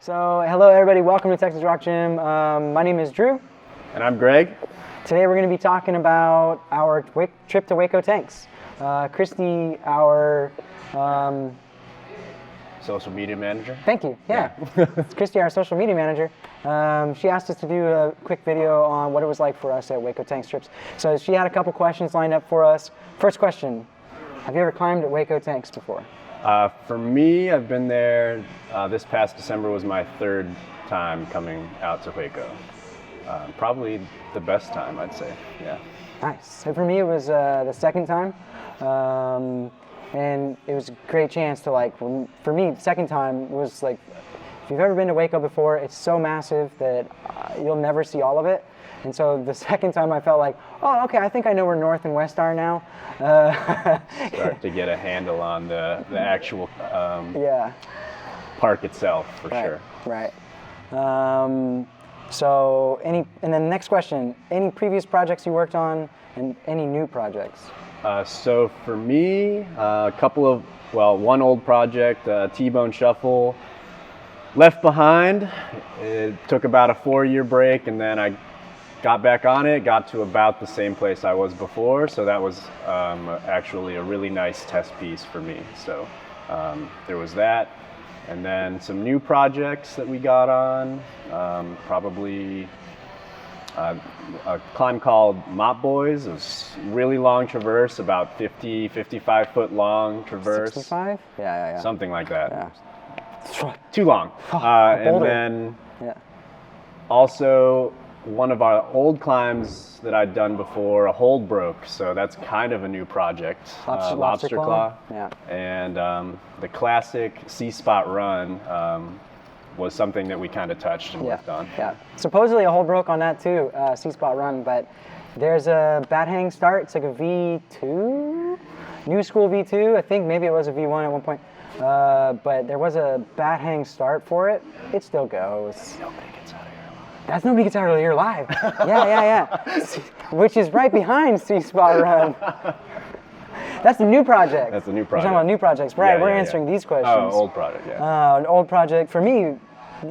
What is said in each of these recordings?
So, hello everybody, welcome to Texas Rock Gym. My name is Drew. And I'm Greg. Today we're going to be talking about our trip to Hueco Tanks. Christy, our... social media manager. Thank you, yeah. Christy, our social media manager. She asked us to do a quick video on what it was like for us at Hueco Tanks trips. So she had a couple questions lined up for us. First question, have you ever climbed at Hueco Tanks before? For me, I've been there. This past December was my third time coming out to Hueco. Probably the best time, I'd say. Yeah. Nice. So for me, it was the second time, and it was a great chance to for me, second time was like, if you've ever been to Hueco before, it's so massive that you'll never see all of it. And so the second time I felt like, oh, okay, I think I know where north and west are now. Start to get a handle on the actual park itself, for sure. Right. So and then next question, any previous projects you worked on and any new projects? So for me, one old project, T-Bone Shuffle, left behind. It took about a 4-year break, and then I got back on it, got to about the same place I was before, so that was actually a really nice test piece for me. So there was that, and then some new projects that we got on, probably a climb called Mop Boys. It was really long traverse, about 55 foot long traverse. 65? Yeah. Something like that. Yeah. Too long. And then also, one of our old climbs that I'd done before, a hold broke, so that's kind of a new project. Lobster claw? Yeah. And the classic C-spot run was something that we kind of touched and worked on. Yeah. Supposedly a hold broke on that too, C-spot run, but there's a bat hang start. It's like a V2, new school V2. I think maybe it was a V1 at one point, but there was a bat hang start for it. It still goes. Nobody gets out of here live. Yeah. Which is right behind C-Spot Run. That's the new project. That's the new project. We're talking about new projects. Right, we're answering these questions. Oh, old project, yeah. An old project for me.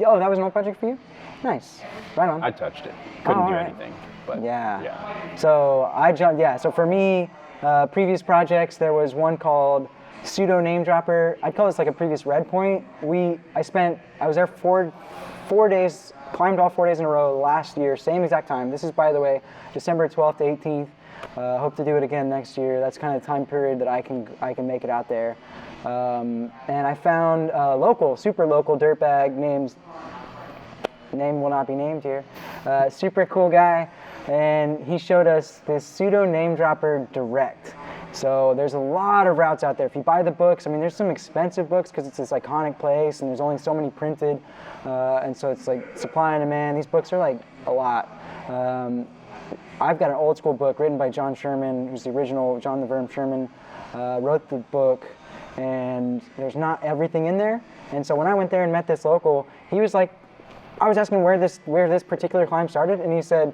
Oh, that was an old project for you? Nice. Right on. I touched it. Couldn't do anything. But yeah. So I jumped, So for me, previous projects, there was one called Pseudo Name Dropper. I'd call this like a previous red point. I was there 4 days, climbed all 4 days in a row last year, same exact time. This is, by the way, December 12th to 18th. Hope to do it again next year. That's kind of the time period that I can make it out there. And I found a super local dirtbag name will not be named here. Super cool guy, and he showed us this Pseudo Name Dropper Direct. So there's a lot of routes out there. If you buy the books, there's some expensive books because it's this iconic place and there's only so many printed. And so it's like supply and demand. These books are like a lot. I've got an old school book written by John Sherman, who's the original John the Verm Sherman, wrote the book, and there's not everything in there. And so when I went there and met this local, he was like, I was asking where this particular climb started, and he said,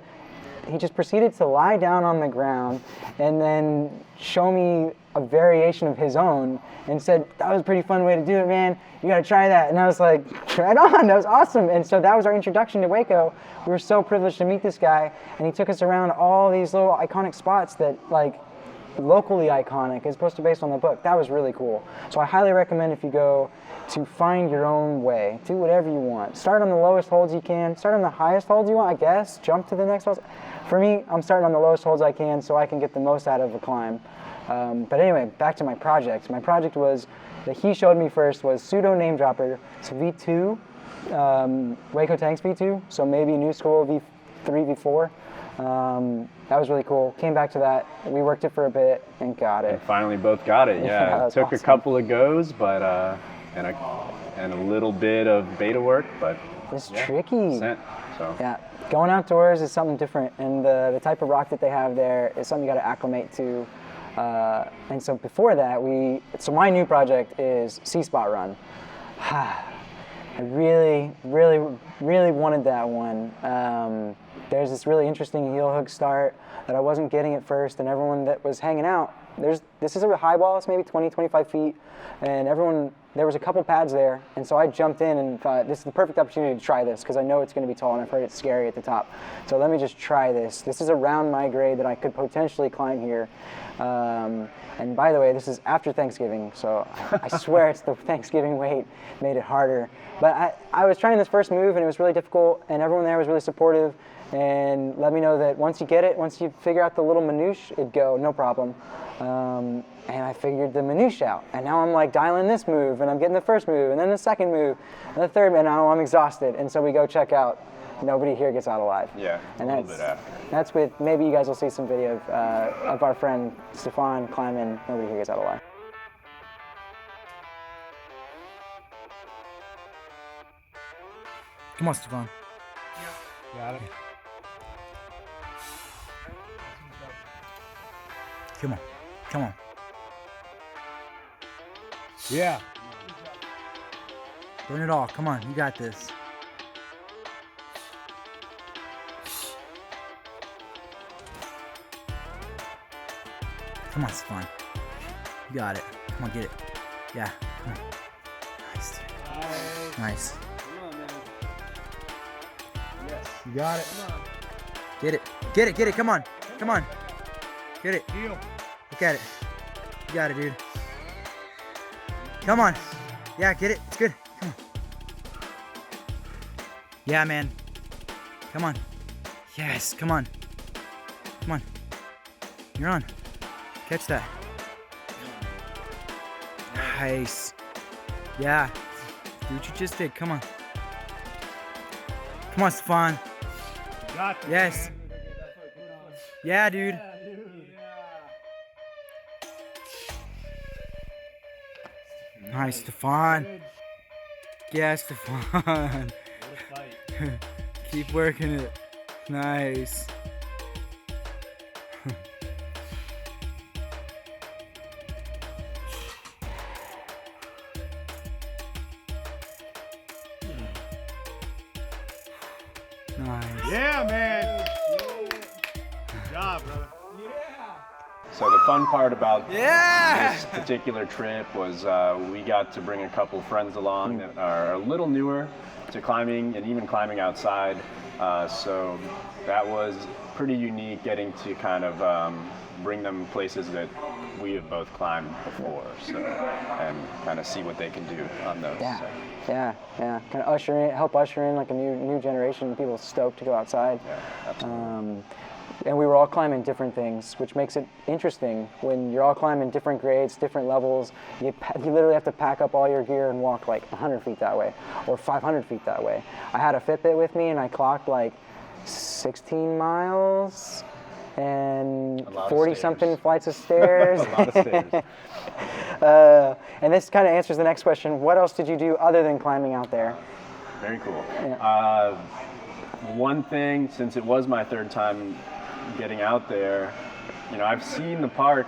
he just proceeded to lie down on the ground and then show me a variation of his own and said, that was a pretty fun way to do it, man. You got to try that. And I was like, right on, that was awesome. And so that was our introduction to Hueco. We were so privileged to meet this guy, and he took us around all these little iconic spots that locally iconic as opposed to based on the book. That was really cool. So I highly recommend, if you go, to find your own way. Do whatever you want. Start on the lowest holds you can. Start on the highest holds you want, I guess. Jump to the next holds. For me, I'm starting on the lowest holds I can so I can get the most out of a climb. But anyway, back to my project. My project that he showed me first was Pseudo Name Dropper. It's V2, Hueco Tanks V2, so maybe new school V3, V4. That was really cool. Came back to that. We worked it for a bit and got it. And finally both got it, yeah. It took awesome. A couple of goes, but and a little bit of beta work, but it's tricky. So. Yeah, going outdoors is something different, and the type of rock that they have there is something you got to acclimate to. And so before that, my new project is C-Spot Run. I really wanted that one. There's this really interesting heel hook start that I wasn't getting at first, and everyone that was hanging out, there's this is a high wall, it's maybe 20, 25 feet, and there was a couple pads there, and so I jumped in and thought, this is the perfect opportunity to try this, because I know it's going to be tall, and I've heard it's scary at the top. So let me just try this. This is around my grade that I could potentially climb here. And by the way, this is after Thanksgiving, so I swear it's the Thanksgiving wait made it harder. But I was trying this first move, and it was really difficult, and everyone there was really supportive, and let me know that once you get it, once you figure out the little minutiae, it'd go, no problem. And I figured the minutiae out, and now I'm like dialing this move, and I'm getting the first move, and then the second move, and the third, and now I'm exhausted, and so we go check out. Nobody here gets out alive. Yeah, and a little bit after. That's with, maybe you guys will see some video of our friend Stefan climbing. Nobody here gets out alive. Come on, Stefan. Got it. Come on. Come on. Yeah. Burn it all. Come on. You got this. Come on, Stefan. You got it. Come on, get it. Yeah. Come on. Nice, dude. Nice. Come on, man. Yes. You got it. Get it. Get it. Get it. Come on. Come on. Get it. Heel. Look at it. You got it, dude. Come on. Yeah, get it. It's good. Come on. Yeah, man. Come on. Yes, come on. Come on. You're on. Catch that. Nice. Yeah. Do what you just did. Come on. Come on, Stefan. Got this, Yes. man. Yeah, dude. Nice, Stefan. Yeah, Stefan. Keep working it. Nice. Nice. Yeah, man. Good job, brother. So the fun part about Yeah. this particular trip was we got to bring a couple friends along that are a little newer to climbing and even climbing outside. So that was pretty unique, getting to kind of bring them places that we have both climbed before, so, and kind of see what they can do on those. Yeah, So, yeah. Kind of help usher in like a new generation of people stoked to go outside. yeah, absolutely. And we were all climbing different things, which makes it interesting. When you're all climbing different grades, different levels, you literally have to pack up all your gear and walk like 100 feet that way, or 500 feet that way. I had a Fitbit with me, and I clocked like 16 miles and A lot of 40-something stairs. flights of stairs. A lot of stairs. And this kind of answers the next question. What else did you do other than climbing out there? Very cool. Yeah. One thing, since it was my third time getting out there, you know, I've seen the park,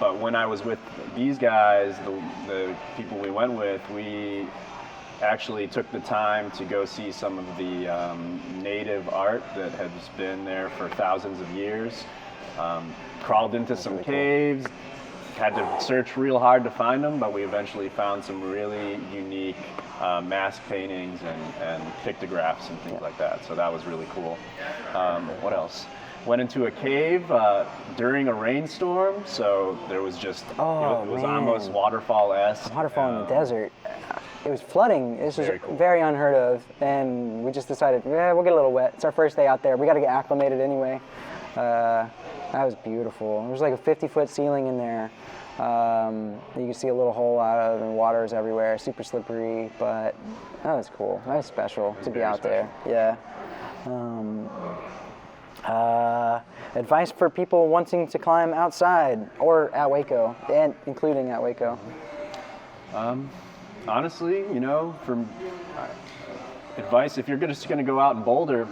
but when I was with these guys, the people we went with, we actually took the time to go see some of the native art that has been there for thousands of years. Crawled into some caves, had to search real hard to find them, but we eventually found some really unique mask paintings and pictographs and things like that. So that was really cool. What else? Went into a cave during a rainstorm, so there was just, it was man. almost waterfall-esque. Waterfall in the desert. It was flooding. This was Very cool. very unheard of, and we just decided, yeah, we'll get a little wet. It's our first day out there. We got to get acclimated anyway. That was beautiful. There was like a 50-foot ceiling in there. You could see a little hole out of, and water is everywhere. Super slippery, but that was cool. That was special to be out there. Yeah. Advice for people wanting to climb outside or at Hueco, and including at Hueco. Honestly, you know, from advice, if you're just going to go out and boulder,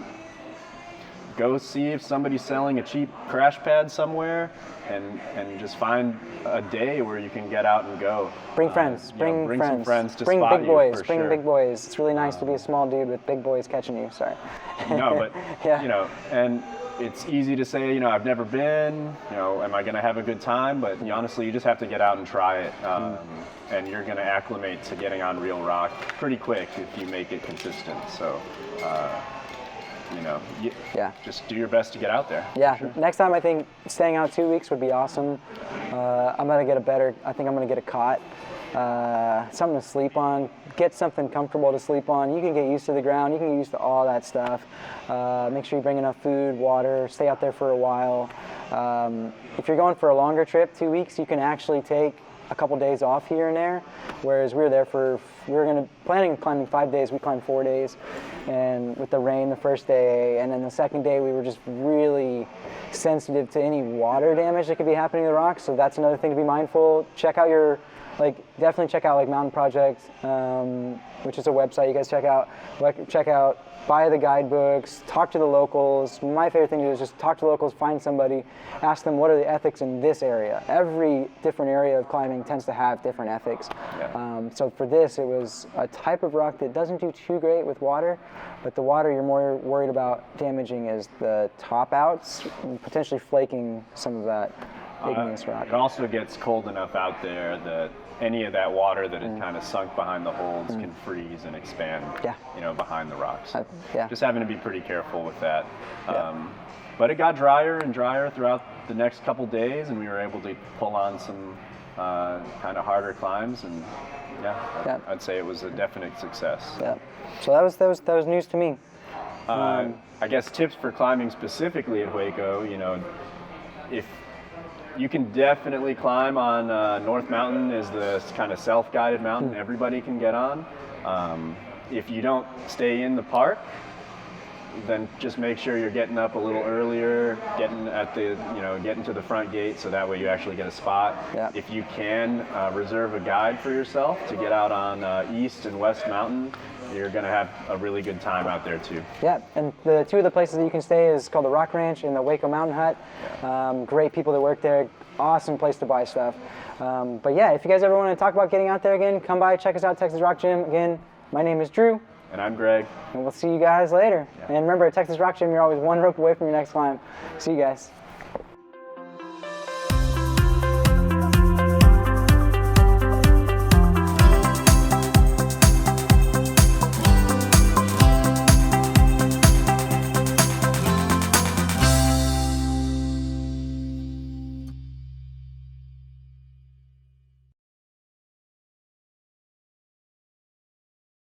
go see if somebody's selling a cheap crash pad somewhere, and just find a day where you can get out and go. Bring friends. Bring friends. Some friends to bring spot big you, boys. for Bring sure. big boys. It's really nice to be a small dude with big boys catching you. Sorry. No, but Yeah. you know, and it's easy to say, I've never been, am I going to have a good time? But honestly, you just have to get out and try it. And you're going to acclimate to getting on real rock pretty quick if you make it consistent. So, just do your best to get out there. Yeah, Sure. Next time I think staying out 2 weeks would be awesome. I'm going to get I think I'm going to get a cot, something to sleep on, get something comfortable to sleep on. You can get used to the ground, you can get used to all that stuff. Make sure you bring enough food, water, stay out there for a while. If you're going for a longer trip, 2 weeks, you can actually take a couple days off here and there, whereas we were planning on climbing 5 days, we climbed 4 days, and with the rain the first day, and then the second day we were just really sensitive to any water damage that could be happening to the rocks, so that's another thing to be mindful. Check out definitely check out Mountain Project, which is a website you guys check out, buy the guidebooks, talk to the locals. My favorite thing to do is just talk to locals, find somebody, ask them what are the ethics in this area. Every different area of climbing tends to have different ethics. Yeah. So for this, it was a type of rock that doesn't do too great with water, but the water you're more worried about damaging is the top outs, potentially flaking some of that igneous rock. It also gets cold enough out there that any of that water that had kind of sunk behind the holds can freeze and expand, behind the rocks. Just having to be pretty careful with that. But it got drier and drier throughout the next couple days, and we were able to pull on some kind of harder climbs, and I'd say it was a definite success. Yeah. So that was news to me. I guess tips for climbing specifically at Hueco, if you can definitely climb on North Mountain is the kind of self-guided mountain everybody can get on. If you don't stay in the park, then just make sure you're getting up a little earlier, getting to the front gate so that way you actually get a spot. Yeah. If you can, reserve a guide for yourself to get out on East and West Mountain. You're going to have a really good time out there too. Yeah, and the two of the places that you can stay is called the Rock Ranch and the Hueco Mountain Hut. Great people that work there. Awesome place to buy stuff. But yeah, if you guys ever want to talk about getting out there again, come by, check us out, Texas Rock Gym. Again, my name is Drew. And I'm Greg. And we'll see you guys later. Yeah. And remember, at Texas Rock Gym, you're always one rope away from your next climb. See you guys.